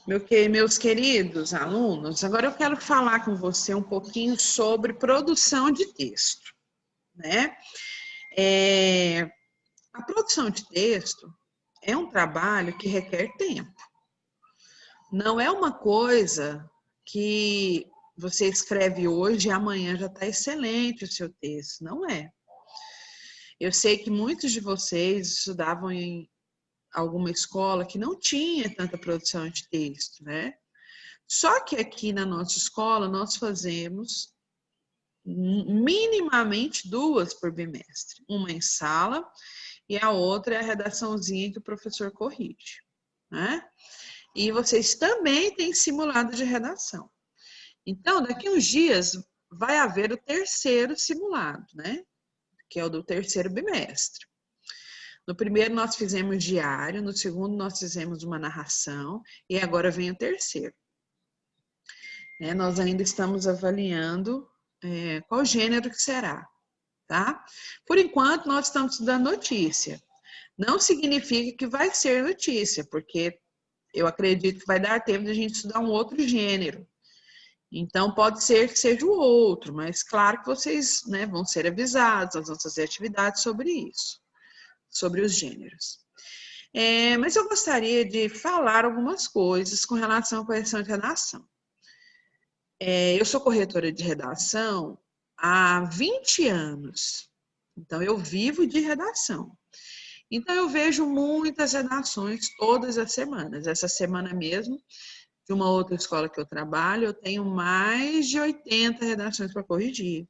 Meus queridos alunos, agora eu quero falar com você um pouquinho sobre produção de texto, né? A produção de texto é um trabalho que requer tempo. Não é uma coisa que você escreve hoje e amanhã já está excelente o seu texto, não é. Eu sei que muitos de vocês estudavam em alguma escola que não tinha tanta produção de texto, né? Só que aqui na nossa escola nós fazemos minimamente 2 por bimestre. Uma em sala e a outra é a redaçãozinha que o professor corrige, né? E vocês também têm simulado de redação. Então, daqui uns dias vai haver o 3º simulado, né? Que é o do 3º bimestre. No primeiro nós fizemos diário, no segundo nós fizemos uma narração e agora vem o 3º. Nós ainda estamos avaliando qual gênero que será, tá? Por enquanto, nós estamos estudando notícia. Não significa que vai ser notícia, porque eu acredito que vai dar tempo de a gente estudar um outro gênero. Então, pode ser que seja o outro, mas claro que vocês vão ser avisados, nós vamos fazer atividades sobre isso, sobre os gêneros. Mas eu gostaria de falar algumas coisas com relação à correção de redação. Eu sou corretora de redação há 20 anos, então eu vivo de redação. Então eu vejo muitas redações todas as semanas. Essa semana mesmo, de uma outra escola que eu trabalho, eu tenho mais de 80 redações para corrigir.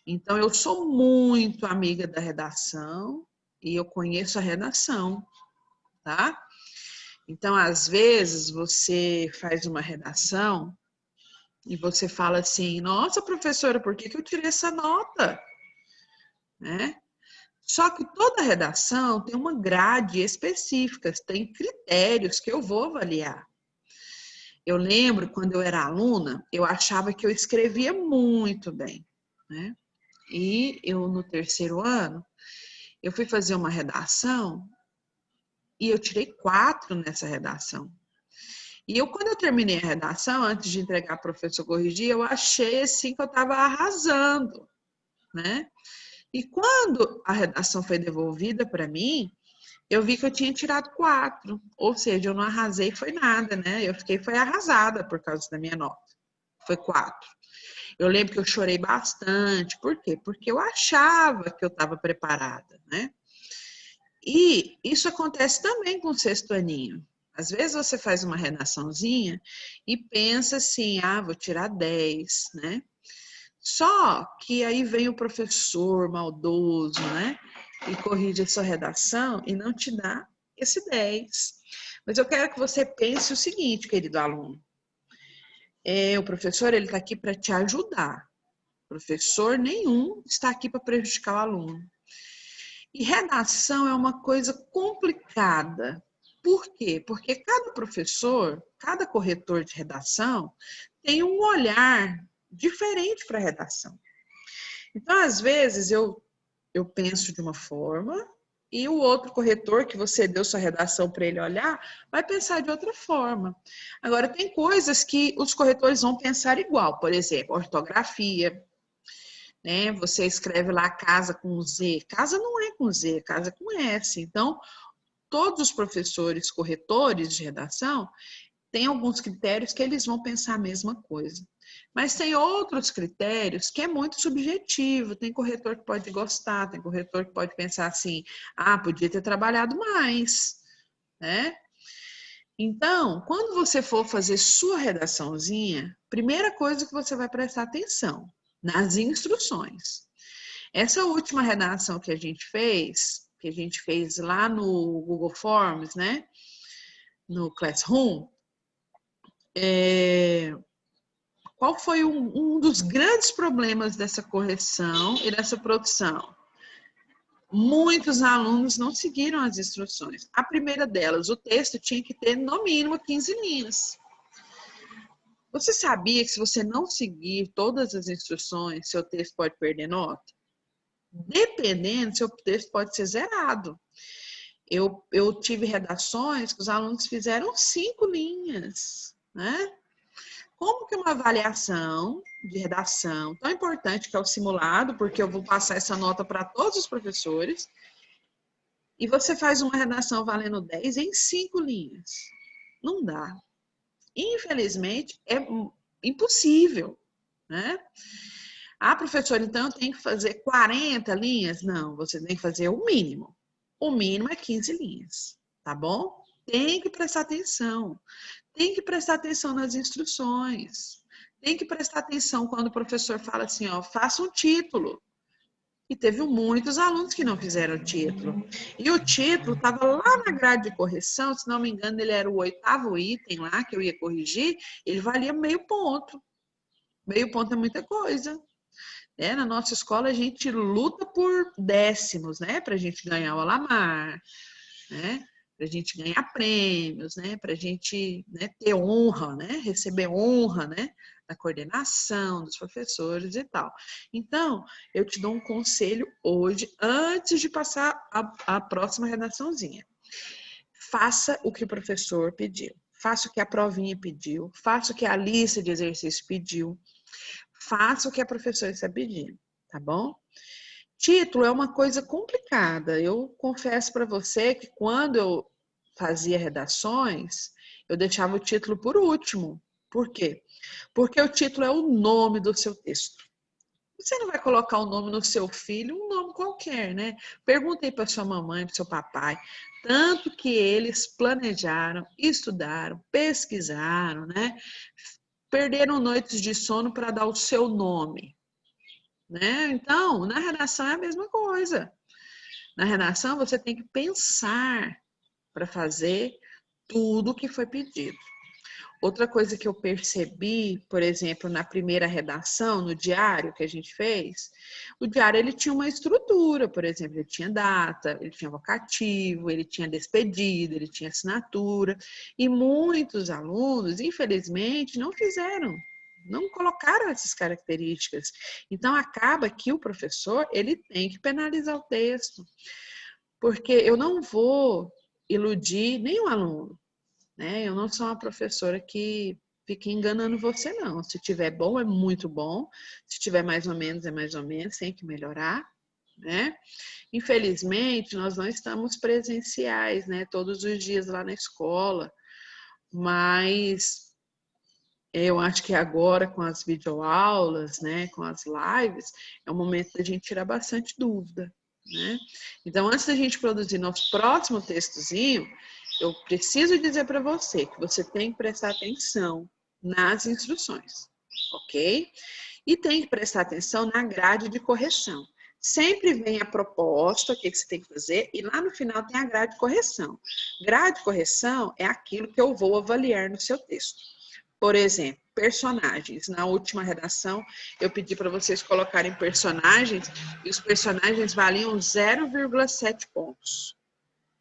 Então eu sou muito amiga da redação e eu conheço a redação, tá? Então às vezes você faz uma redação e você fala assim, nossa, professora, por que eu tirei essa nota? Só que toda redação tem uma grade específica, tem critérios que eu vou avaliar. Eu lembro, quando eu era aluna, eu achava que eu escrevia muito bem, né? E eu, no 3º ano, eu fui fazer uma redação e eu tirei 4 nessa redação. E quando eu terminei a redação, antes de entregar para o professor corrigir, eu achei assim que eu estava arrasando, né? E quando a redação foi devolvida para mim, eu vi que eu tinha tirado 4, ou seja, eu não arrasei foi nada, né? Eu foi arrasada por causa da minha nota, foi 4. Eu lembro que eu chorei bastante, por quê? Porque eu achava que eu estava preparada, né? E isso acontece também com o 6º aninho. Às vezes você faz uma redaçãozinha e pensa assim, vou tirar 10, né? Só que aí vem o professor maldoso, né? E corrige a sua redação e não te dá esse 10. Mas eu quero que você pense o seguinte, querido aluno. O professor, ele está aqui para te ajudar. Professor nenhum está aqui para prejudicar o aluno. E redação é uma coisa complicada. Por quê? Porque cada professor, cada corretor de redação tem um olhar diferente para a redação. Então, às vezes, eu penso de uma forma e o outro corretor que você deu sua redação para ele olhar vai pensar de outra forma. Agora, tem coisas que os corretores vão pensar igual, por exemplo, ortografia, né? Você escreve lá casa com Z, casa não é com Z, casa é com S. Então, todos os professores corretores de redação têm alguns critérios que eles vão pensar a mesma coisa. Mas tem outros critérios que é muito subjetivo. Tem corretor que pode gostar, tem corretor que pode pensar assim, podia ter trabalhado mais, né? Então, quando você for fazer sua redaçãozinha, primeira coisa que você vai prestar atenção nas instruções. Essa última redação que a gente fez lá no Google Forms, né? No Classroom, qual foi um dos grandes problemas dessa correção e dessa produção? Muitos alunos não seguiram as instruções. A primeira delas, o texto tinha que ter no mínimo 15 linhas. Você sabia que se você não seguir todas as instruções, seu texto pode perder nota? Dependendo, seu texto pode ser zerado. Eu tive redações que os alunos fizeram 5 linhas, né? Como que uma avaliação de redação, tão importante que é o simulado, porque eu vou passar essa nota para todos os professores, e você faz uma redação valendo 10 em 5 linhas? Não dá. Infelizmente, é impossível, né? Ah, professor, então eu tenho que fazer 40 linhas? Não, você tem que fazer o mínimo. O mínimo é 15 linhas, tá bom? Tem que prestar atenção. Tem que prestar atenção nas instruções. Tem que prestar atenção quando o professor fala assim, ó, faça um título. E teve muitos alunos que não fizeram o título. E o título estava lá na grade de correção, se não me engano, ele era o 8º item lá que eu ia corrigir, ele valia meio ponto. Meio ponto é muita coisa. Na nossa escola, a gente luta por décimos, né? Para a gente ganhar o Alamar, né? Para a gente ganhar prêmios, né? Para a gente, né, ter honra, né? Receber honra, né? Da coordenação, dos professores e tal. Então, eu te dou um conselho hoje, antes de passar a próxima redaçãozinha. Faça o que o professor pediu. Faça o que a provinha pediu. Faça o que a lista de exercício pediu. Faça o que a professora está pedindo, tá bom? Título é uma coisa complicada. Eu confesso para você que quando eu fazia redações, eu deixava o título por último. Por quê? Porque o título é o nome do seu texto. Você não vai colocar o nome no seu filho, um nome qualquer, né? Perguntei para sua mamãe, para seu papai, tanto que eles planejaram, estudaram, pesquisaram, né? Perderam noites de sono para dar o seu nome, né? Então, na redação é a mesma coisa. Na redação, você tem que pensar para fazer tudo o que foi pedido. Outra coisa que eu percebi, por exemplo, na primeira redação, no diário que a gente fez, o diário ele tinha uma estrutura, por exemplo, ele tinha data, ele tinha vocativo, ele tinha despedida, ele tinha assinatura, e muitos alunos, infelizmente, não fizeram. Não colocaram essas características. Então, acaba que o professor ele tem que penalizar o texto, porque eu não vou iludir nenhum aluno, né? Eu não sou uma professora que fica enganando você, não. Se tiver bom, é muito bom. Se tiver mais ou menos, é mais ou menos. Tem que melhorar, né? Infelizmente, nós não estamos presenciais, né? Todos os dias lá na escola. Mas eu acho que agora, com as videoaulas, né? Com as lives, é o momento da gente tirar bastante dúvida, né? Então, antes da gente produzir nosso próximo textozinho, eu preciso dizer para você que você tem que prestar atenção nas instruções, ok? E tem que prestar atenção na grade de correção. Sempre vem a proposta, o que você tem que fazer, e lá no final tem a grade de correção. Grade de correção é aquilo que eu vou avaliar no seu texto. Por exemplo, personagens. Na última redação, eu pedi para vocês colocarem personagens, e os personagens valiam 0,7 pontos.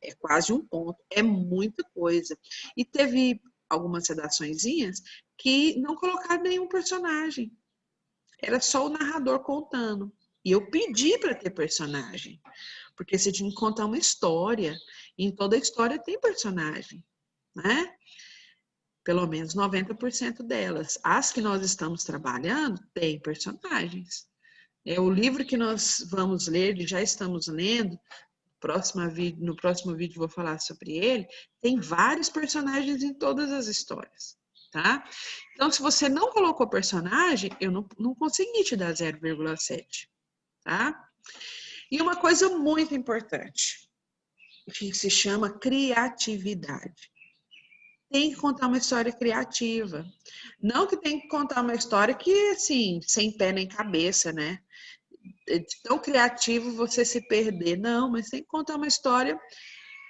É quase um ponto, é muita coisa. E teve algumas redaçõezinhas que não colocaram nenhum personagem. Era só o narrador contando. E eu pedi para ter personagem, porque você tinha que contar uma história. E em toda história tem personagem, né? Pelo menos 90% delas. As que nós estamos trabalhando têm personagens. O livro que nós vamos ler, já estamos lendo, no próximo vídeo vou falar sobre ele, tem vários personagens em todas as histórias, tá? Então, se você não colocou personagem, eu não consegui te dar 0,7, tá? E uma coisa muito importante, que se chama criatividade. Tem que contar uma história criativa. Não que tem que contar uma história que, assim, sem pé nem cabeça, né? De tão criativo você se perder. Não, mas tem que contar uma história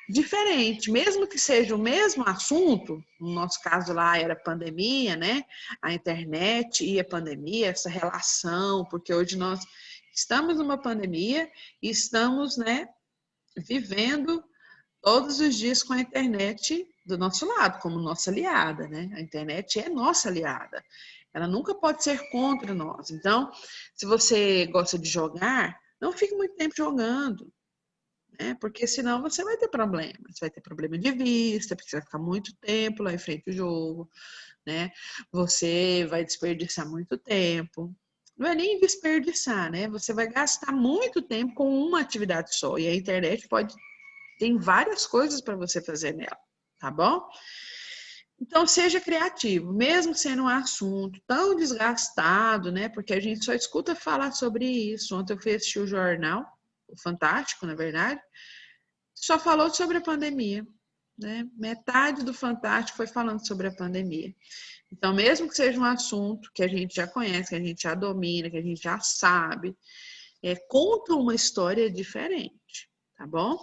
diferente, mesmo que seja o mesmo assunto. No nosso caso lá era pandemia, né? A internet e a pandemia, essa relação, porque hoje nós estamos numa pandemia e estamos, né, vivendo todos os dias com a internet do nosso lado, como nossa aliada, né? A internet é nossa aliada. Ela nunca pode ser contra nós. Então, se você gosta de jogar, não fique muito tempo jogando, né? Porque senão você vai ter problema. Você vai ter problema de vista, porque você vai ficar muito tempo lá em frente ao jogo, né? Você vai desperdiçar muito tempo. Não é nem desperdiçar, né? Você vai gastar muito tempo com uma atividade só. E a internet tem várias coisas para você fazer nela, tá bom? Então, seja criativo, mesmo sendo um assunto tão desgastado, né? Porque a gente só escuta falar sobre isso. Ontem eu fui assistir o jornal, o Fantástico, na verdade, só falou sobre a pandemia, né? Metade do Fantástico foi falando sobre a pandemia. Então, mesmo que seja um assunto que a gente já conhece, que a gente já domina, que a gente já sabe, conta uma história diferente, tá bom?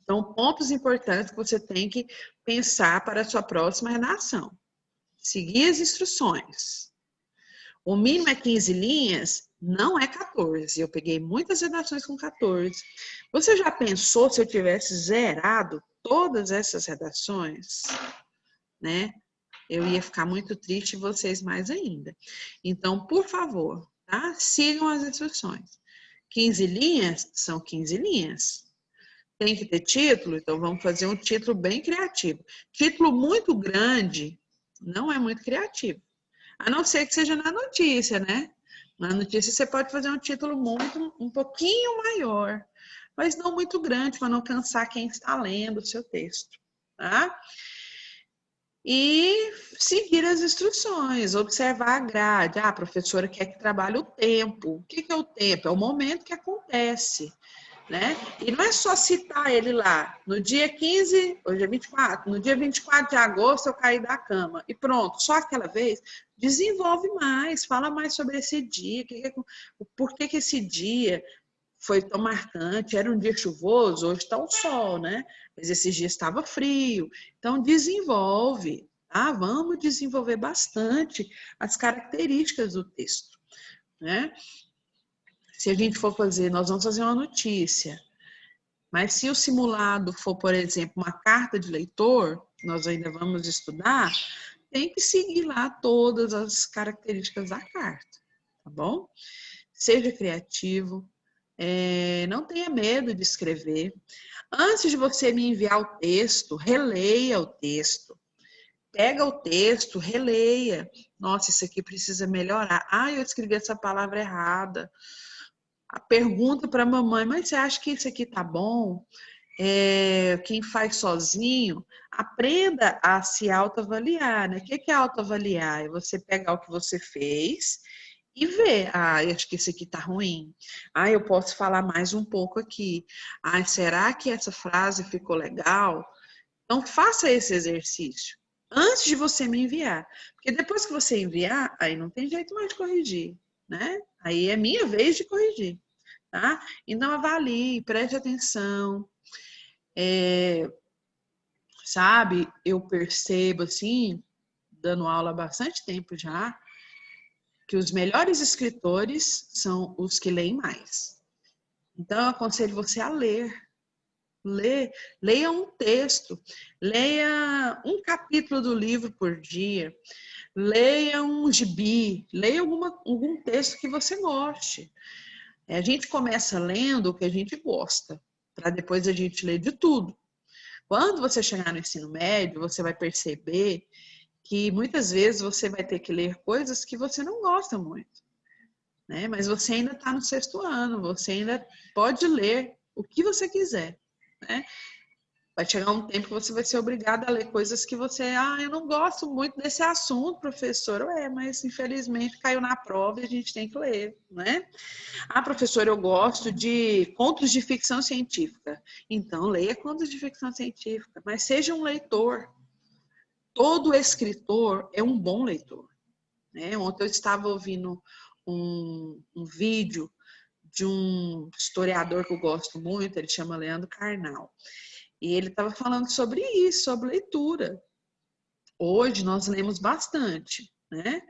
Então, pontos importantes que você tem que pensar para a sua próxima redação. Seguir as instruções. O mínimo é 15 linhas, não é 14. Eu peguei muitas redações com 14. Você já pensou se eu tivesse zerado todas essas redações, né? Eu ia ficar muito triste e vocês mais ainda. Então, por favor, tá? Sigam as instruções. 15 linhas são 15 linhas. Tem que ter título, então vamos fazer um título bem criativo. Título muito grande não é muito criativo. A não ser que seja na notícia, né? Na notícia você pode fazer um título um pouquinho maior, mas não muito grande, para não cansar quem está lendo o seu texto, tá? E seguir as instruções, observar a grade. Ah, a professora quer que trabalhe o tempo. O que é o tempo? É o momento que acontece, né? E não é só citar ele lá, no dia 15, hoje é 24, no dia 24 de agosto eu caí da cama. E pronto, só aquela vez. Desenvolve mais, fala mais sobre esse dia, por que esse dia foi tão marcante, era um dia chuvoso, hoje está o sol, né? Mas esses dias estava frio. Então, desenvolve, tá? Vamos desenvolver bastante as características do texto, né? Se a gente for fazer, nós vamos fazer uma notícia, mas se o simulado for, por exemplo, uma carta de leitor, nós ainda vamos estudar, tem que seguir lá todas as características da carta, tá bom? Seja criativo, não tenha medo de escrever. Antes de você me enviar o texto, releia o texto. Pega o texto, releia. Nossa, isso aqui precisa melhorar. Ah, eu escrevi essa palavra errada. Pergunta para a mamãe, mas você acha que isso aqui tá bom? Quem faz sozinho, aprenda a se autoavaliar, né? O que é autoavaliar? É você pegar o que você fez e ver, acho que isso aqui tá ruim. Eu posso falar mais um pouco aqui. Será que essa frase ficou legal? Então, faça esse exercício antes de você me enviar. Porque depois que você enviar, aí não tem jeito mais de corrigir, né? Aí é minha vez de corrigir, tá? Então, avalie, preste atenção. Sabe, eu percebo, assim, dando aula há bastante tempo já, que os melhores escritores são os que leem mais. Então, eu aconselho você a ler. Leia um texto, leia um capítulo do livro por dia, leia um gibi, leia algum texto que você goste. A gente começa lendo o que a gente gosta, para depois a gente ler de tudo. Quando você chegar no ensino médio, você vai perceber que muitas vezes você vai ter que ler coisas que você não gosta muito, né? Mas você ainda está no 6º ano, você ainda pode ler o que você quiser, né? Vai chegar um tempo que você vai ser obrigado a ler coisas que você, eu não gosto muito desse assunto, professor. Mas infelizmente caiu na prova e a gente tem que ler, né? Professor, eu gosto de contos de ficção científica. Então, leia contos de ficção científica, mas seja um leitor. Todo escritor é um bom leitor, né? Ontem eu estava ouvindo um vídeo de um historiador que eu gosto muito, ele chama Leandro Carnal. E ele estava falando sobre isso, sobre leitura. Hoje nós lemos bastante, né?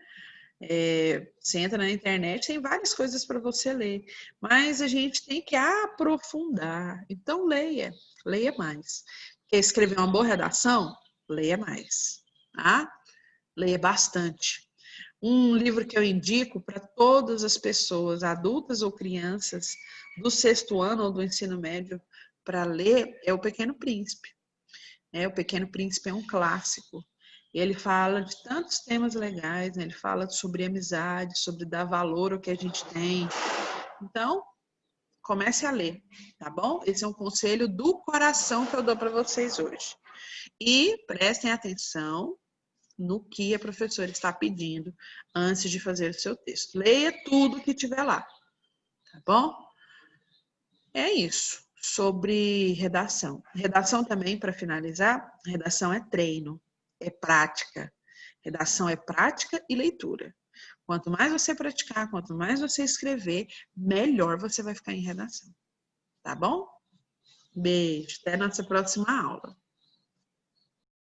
Você entra na internet, tem várias coisas para você ler, mas a gente tem que aprofundar. Então, leia mais. Quer escrever uma boa redação? Leia mais, tá? Leia bastante. Um livro que eu indico para todas as pessoas, adultas ou crianças, do 6º ano ou do ensino médio, para ler é O Pequeno Príncipe. O Pequeno Príncipe é um clássico. Ele fala de tantos temas legais, né? Ele fala sobre amizade, sobre dar valor ao que a gente tem. Então, comece a ler, tá bom? Esse é um conselho do coração que eu dou para vocês hoje. E prestem atenção no que a professora está pedindo antes de fazer o seu texto. Leia tudo que tiver lá, tá bom? É isso sobre redação. Redação também, para finalizar, redação é treino, é prática. Redação é prática e leitura. Quanto mais você praticar, quanto mais você escrever, melhor você vai ficar em redação. Tá bom? Beijo, até nossa próxima aula.